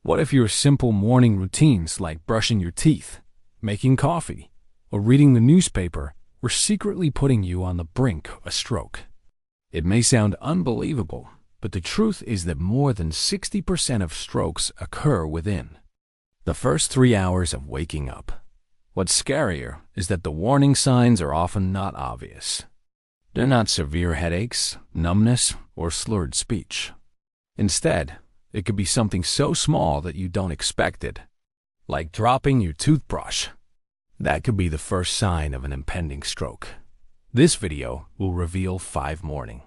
What if your simple morning routines like brushing your teeth, making coffee, or reading the newspaper were secretly putting you on the brink of a stroke? It may sound unbelievable, but the truth is that more than 60% of strokes occur within the first 3 hours of waking up. What's scarier is that the warning signs are often not obvious. They're not severe headaches, numbness, or slurred speech. Instead, it could be something so small that you don't expect it, like dropping your toothbrush. That could be the first sign of an impending stroke. This video will reveal 5 morning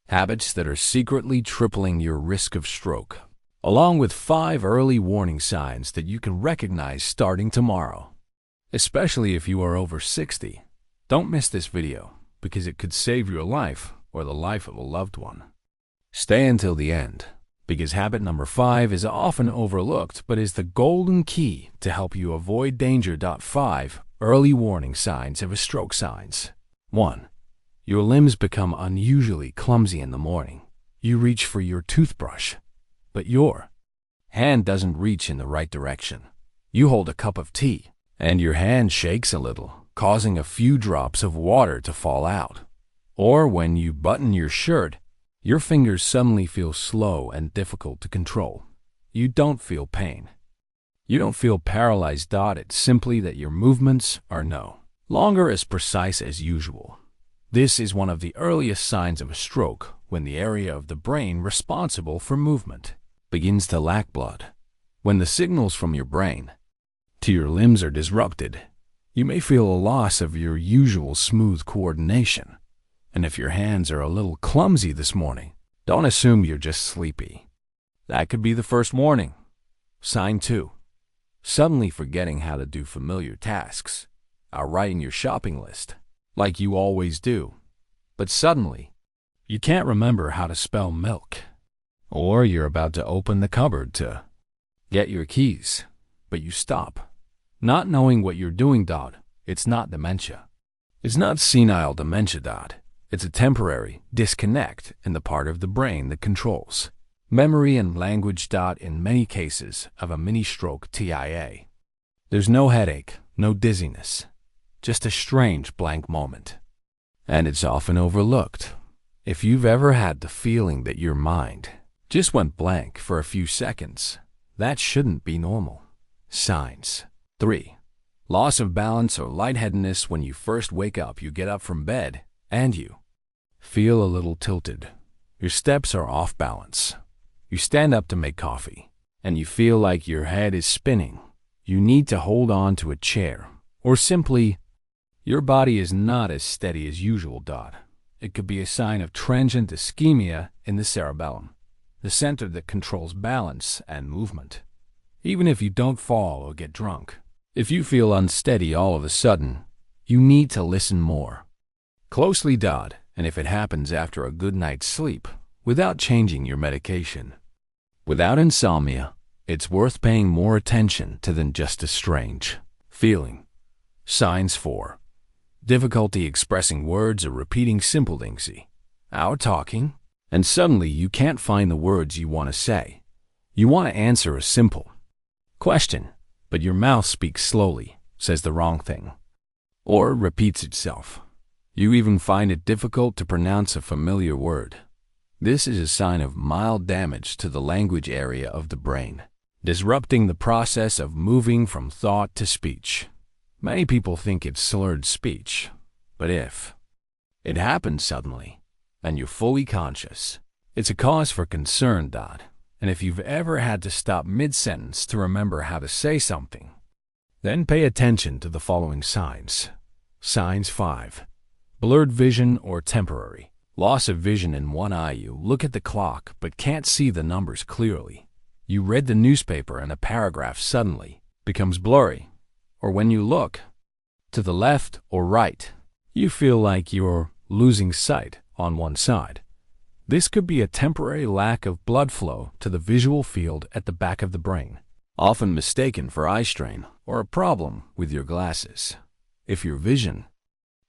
habits that are secretly tripling your risk of stroke, along with 5 early warning signs that you can recognize starting tomorrow. Especially if you are over 60, don't miss this video because it could save your life or the life of a loved one. Stay until the end, because habit number 5 is often overlooked but is the golden key to help you avoid danger. 5 early warning signs of a stroke signs. 1. Your limbs become unusually clumsy in the morning. You reach for your toothbrush, but your hand doesn't reach in the right direction. You hold a cup of tea, and your hand shakes a little, causing a few drops of water to fall out. Or when you button your shirt, your fingers suddenly feel slow and difficult to control. You don't feel pain. You don't feel paralyzed. It's simply that your movements are no longer as precise as usual. This is one of the earliest signs of a stroke, when the area of the brain responsible for movement begins to lack blood. When the signals from your brain to your limbs are disrupted, you may feel a loss of your usual smooth coordination. And if your hands are a little clumsy this morning, don't assume you're just sleepy. That could be the first warning. Sign 2. Suddenly forgetting how to do familiar tasks. Writing your shopping list, like you always do. But suddenly, you can't remember how to spell milk. Or you're about to open the cupboard to get your keys, but you stop. Not knowing what you're doing. It's not dementia. It's not senile dementia. It's a temporary disconnect in the part of the brain that controls memory and language. In many cases of a mini-stroke TIA, there's no headache, no dizziness, just a strange blank moment. And it's often overlooked. If you've ever had the feeling that your mind just went blank for a few seconds, that shouldn't be normal. Signs. 3. Loss of balance or lightheadedness. When you first wake up, you get up from bed and you feel a little tilted. Your steps are off balance. You stand up to make coffee, and you feel like your head is spinning. You need to hold on to a chair, or simply, your body is not as steady as usual. It could be a sign of transient ischemia in the cerebellum, the center that controls balance and movement. Even if you don't fall or get drunk, if you feel unsteady all of a sudden, you need to listen more closely. And if it happens after a good night's sleep, without changing your medication, without insomnia, it's worth paying more attention to than just a strange feeling. Signs 4. Difficulty expressing words or repeating simple things. Out talking, and suddenly you can't find the words you want to say. You want to answer a simple question, but your mouth speaks slowly, says the wrong thing, or repeats itself. You even find it difficult to pronounce a familiar word. This is a sign of mild damage to the language area of the brain, disrupting the process of moving from thought to speech. Many people think it's slurred speech, but if it happens suddenly and you're fully conscious, it's a cause for concern. And if you've ever had to stop mid-sentence to remember how to say something, then pay attention to the following signs. Signs 5. Blurred vision or temporary loss of vision in one eye. You look at the clock but can't see the numbers clearly. You read the newspaper and a paragraph suddenly becomes blurry. Or when you look to the left or right, you feel like you're losing sight on one side. This could be a temporary lack of blood flow to the visual field at the back of the brain, often mistaken for eye strain or a problem with your glasses. If your vision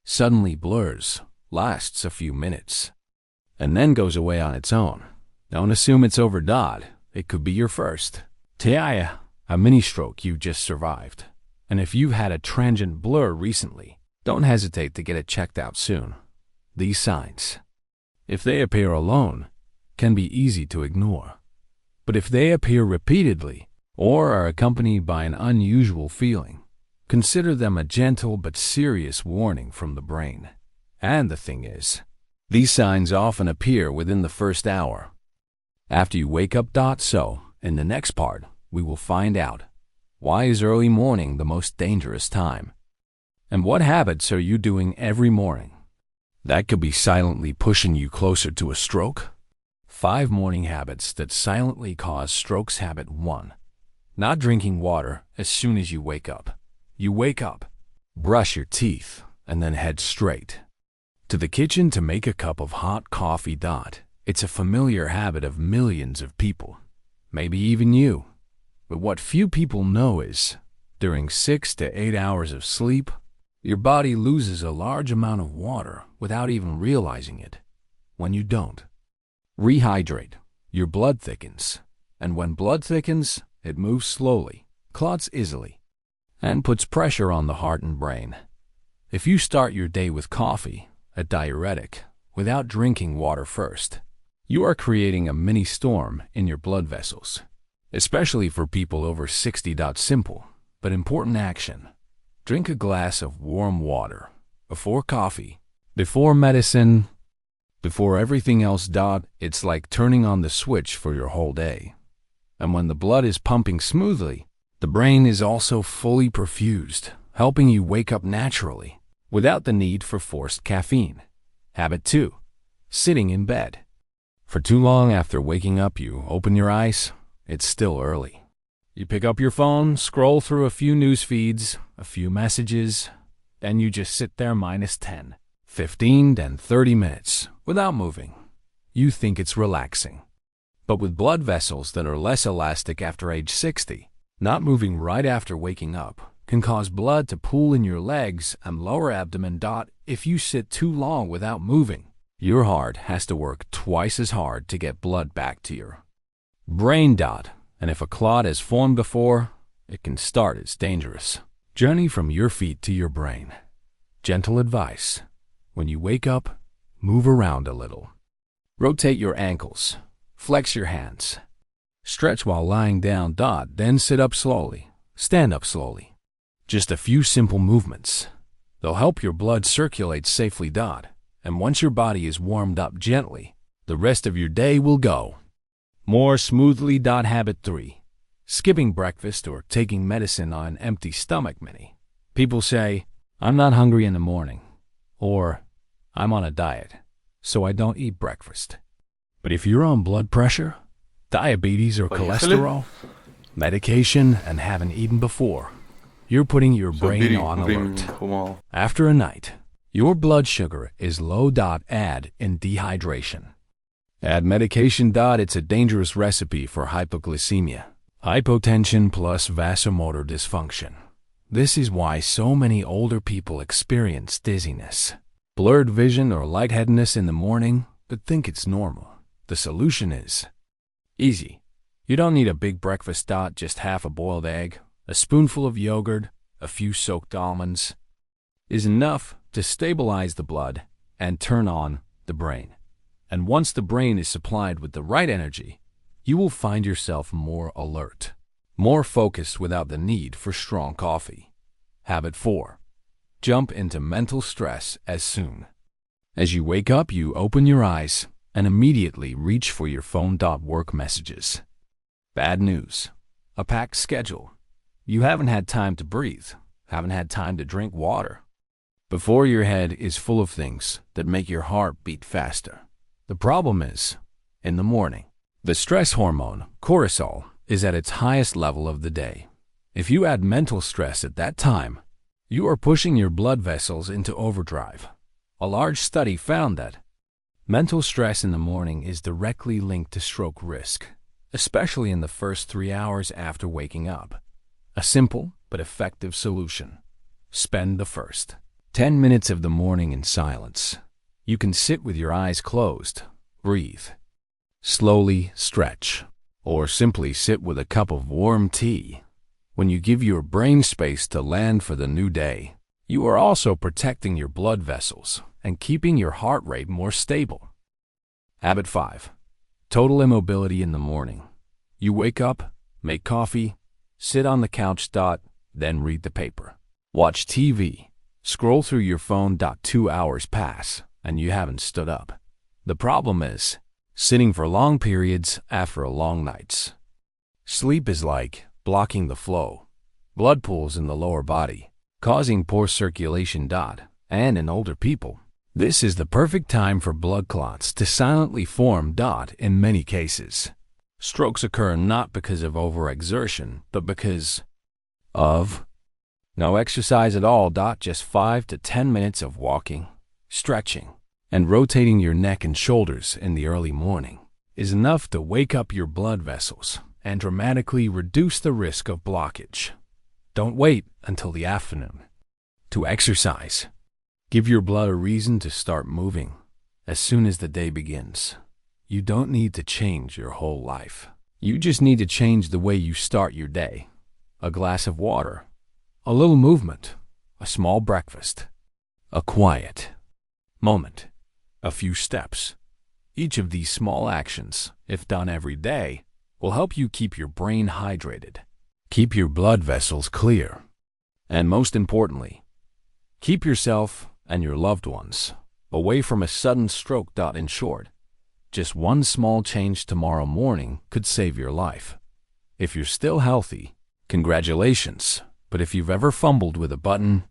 suddenly blurs, lasts a few minutes, and then goes away on its own, don't assume it's over. It could be your first TIA, a mini stroke you just survived. And if you've had a transient blur recently, don't hesitate to get it checked out soon. These signs, if they appear alone, can be easy to ignore. But if they appear repeatedly or are accompanied by an unusual feeling, consider them a gentle but serious warning from the brain. And the thing is, these signs often appear within the first hour after you wake up. So, in the next part, we will find out why is early morning the most dangerous time, and what habits are you doing every morning that could be silently pushing you closer to a stroke. 5 morning habits that silently cause strokes. Habit 1. Not drinking water as soon as you wake up. You wake up, brush your teeth, and then head straight to the kitchen to make a cup of hot coffee. It's a familiar habit of millions of people, maybe even you. But what few people know is, during 6 to 8 hours of sleep, your body loses a large amount of water without even realizing it. When you don't rehydrate, your blood thickens. And when blood thickens, it moves slowly, clots easily, and puts pressure on the heart and brain. If you start your day with coffee, a diuretic, without drinking water first, you are creating a mini storm in your blood vessels, especially for people over 60. Simple but important action. Drink a glass of warm water before coffee, before medicine, before everything else. It's like turning on the switch for your whole day. And when the blood is pumping smoothly, the brain is also fully perfused, helping you wake up naturally without the need for forced caffeine. Habit 2. Sitting in bed. For too long after waking up, you open your eyes, it's still early. You pick up your phone, scroll through a few news feeds, a few messages, and you just sit there minus 10, 15, and 30 minutes without moving. You think it's relaxing. But with blood vessels that are less elastic after age 60, not moving right after waking up can cause blood to pool in your legs and lower abdomen. If you sit too long without moving, your heart has to work twice as hard to get blood back to your brain. And if a clot has formed before, it can start its dangerous journey from your feet to your brain. Gentle advice: when you wake up, move around a little. Rotate your ankles, flex your hands, stretch while lying down. Then sit up slowly, stand up slowly. Just a few simple movements. They'll help your blood circulate safely. And once your body is warmed up gently, the rest of your day will go more smoothly. Habit 3. Skipping breakfast or taking medicine on an empty stomach. Many people say, I'm not hungry in the morning, or I'm on a diet, so I don't eat breakfast. But if you're on blood pressure, diabetes, or cholesterol, medication, and haven't eaten before, you're putting your brain on alert. After a night, your blood sugar is low. Add in dehydration. Add medication. It's a dangerous recipe for hypoglycemia, hypotension plus vasomotor dysfunction. This is why so many older people experience dizziness, blurred vision, or lightheadedness in the morning, but think it's normal. The solution is easy. You don't need a big breakfast. Just half a boiled egg, a spoonful of yogurt, a few soaked almonds is enough to stabilize the blood and turn on the brain. And once the brain is supplied with the right energy, you will find yourself more alert, more focused without the need for strong coffee. Habit 4. Jump into mental stress as soon as you wake up. You open your eyes and immediately reach for your phone. Work messages, bad news, a packed schedule. You haven't had time to breathe, haven't had time to drink water, before your head is full of things that make your heart beat faster. The problem is, in the morning, the stress hormone, cortisol, is at its highest level of the day. If you add mental stress at that time, you are pushing your blood vessels into overdrive. A large study found that mental stress in the morning is directly linked to stroke risk, especially in the first 3 hours after waking up. A simple but effective solution: spend the first 10 minutes of the morning in silence. You can sit with your eyes closed, breathe, slowly stretch, or simply sit with a cup of warm tea. When you give your brain space to land for the new day, you are also protecting your blood vessels and keeping your heart rate more stable. Habit 5. Total immobility in the morning. You wake up, make coffee, sit on the couch, then read the paper. Watch TV, scroll through your phone. 2 hours pass, and you haven't stood up. The problem is sitting for long periods after long nights. Sleep is like blocking the flow. Blood pools in the lower body, causing poor circulation. And in older people, this is the perfect time for blood clots to silently form. In many cases, strokes occur not because of overexertion, but because of no exercise at all. Just 5 to 10 minutes of walking, stretching, and rotating your neck and shoulders in the early morning is enough to wake up your blood vessels and dramatically reduce the risk of blockage. Don't wait until the afternoon to exercise. Give your blood a reason to start moving as soon as the day begins. You don't need to change your whole life. You just need to change the way you start your day. A glass of water, a little movement, a small breakfast, a quiet moment, a few steps. Each of these small actions, if done every day, will help you keep your brain hydrated, keep your blood vessels clear, and most importantly, keep yourself and your loved ones away from a sudden stroke. In short, just one small change tomorrow morning could save your life. If you're still healthy, congratulations. But if you've ever fumbled with a button,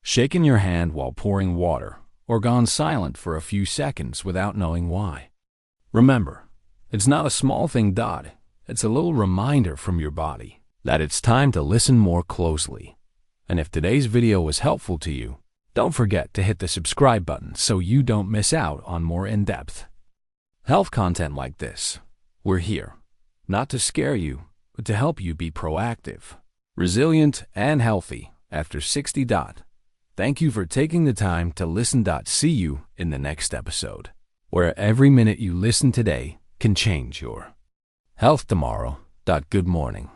shaken your hand while pouring water, or gone silent for a few seconds without knowing why, remember, it's not a small thing. It's a little reminder from your body that it's time to listen more closely. And if today's video was helpful to you, don't forget to hit the subscribe button so you don't miss out on more in-depth health content like this. We're here, not to scare you, but to help you be proactive, resilient, and healthy after 60. Thank you for taking the time to listen. See you in the next episode, where every minute you listen today can change your health tomorrow. Good morning.